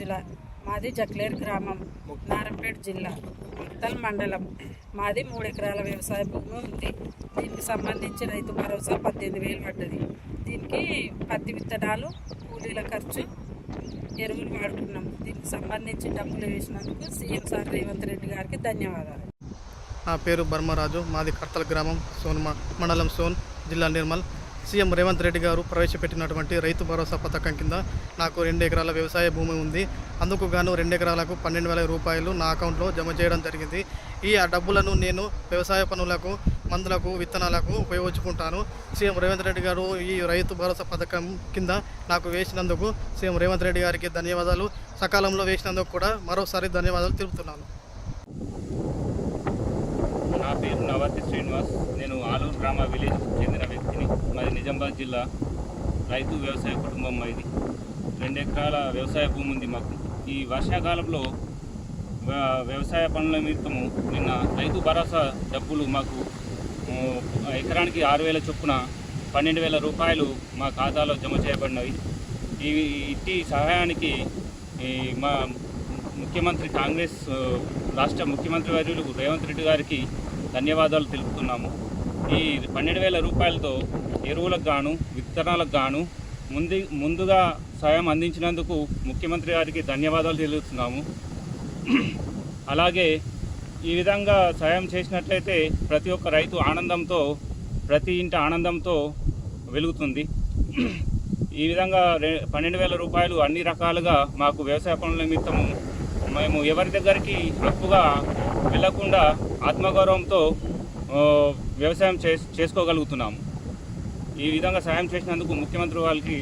జిల్లా, మాది జక్లేర్ గ్రామం, నారంపేట జిల్లా, ముక్తల్ మండలం. మాది 3 ఎకరాల వ్యవసాయ భూమి ఉంది. దీనికి సంబంధించి రైతు భరోసా 18,000 పడ్డది. దీనికి పత్తి విత్తనాలు, కూలీల ఖర్చు, ఎరువులు వాడుకున్నాం. దీనికి సంబంధించి డబ్బులు వేసినందుకు సీఎం సార్ రేవంత్ రెడ్డి గారికి ధన్యవాదాలు. నా పేరు బర్మరాజు, మాది కర్తల్ గ్రామం, మండలం సోన్, జిల్లా నిర్మల్. సీఎం రేవంత్ రెడ్డి గారు ప్రవేశపెట్టినటువంటి రైతు భరోసా పథకం కింద నాకు 2 ఎకరాల వ్యవసాయ భూమి ఉంది. అందుకు గాను 2 ఎకరాలకు 12,000 రూపాయలు నా అకౌంట్లో జమ చేయడం జరిగింది. ఆ డబ్బులను నేను వ్యవసాయ పనులకు, మందులకు, విత్తనాలకు ఉపయోగించుకుంటాను. సీఎం రేవంత్ రెడ్డి గారు ఈ రైతు భరోసా పథకం కింద నాకు వేసినందుకు సీఎం రేవంత్ రెడ్డి గారికి ధన్యవాదాలు. సకాలంలో వేసినందుకు కూడా మరోసారి ధన్యవాదాలు తెలుపుతున్నాను. నా పేరు నవర్తి శ్రీనివాస్. నేను ఆలూరు గ్రామ విలేజ్ చెందిన వ్యక్తిని. మాది నిజామాబాద్ జిల్లా. రైతు వ్యవసాయ కుటుంబం ఇది. 2 ఎకరాల వ్యవసాయ భూమి ఉంది మాకు. ఈ వర్షాకాలంలో వ్యవసాయ పనుల నిమిత్తము నిన్న రైతు భరోసా డబ్బులు మాకు ఎకరానికి 6,000 చొప్పున 12,000 రూపాయలు మా ఖాతాలో జమ చేయబడినవి. ఇట్టి సహాయానికి మా ముఖ్యమంత్రి, కాంగ్రెస్ రాష్ట్ర ముఖ్యమంత్రి వర్యులు రేవంత్ రెడ్డి గారికి ధన్యవాదాలు తెలుపుతున్నాము. ఈ 12,000 రూపాయలతో ఎరువులకు గాను, విత్తనాలకు గాను ముందుగా సాయం అందించినందుకు ముఖ్యమంత్రి గారికి ధన్యవాదాలు తెలుపుతున్నాము. అలాగే ఈ విధంగా సాయం చేసినట్లయితే ప్రతి ఒక్క రైతు ఆనందంతో, ప్రతి ఇంటి ఆనందంతో వెలుగుతుంది. ఈ విధంగా 12,000 రూపాయలు అన్ని రకాలుగా మాకు వ్యవసాయ పనుల నిమిత్తము మేము ఎవరి దగ్గరికి అప్పుగా వెళ్లకుండా ఆత్మగౌరవంతో వ్యవసాయం చేసుకోగలుగుతున్నాము. ఈ విధంగా సాయం చేసినందుకు ముఖ్యమంత్రి వాళ్ళకి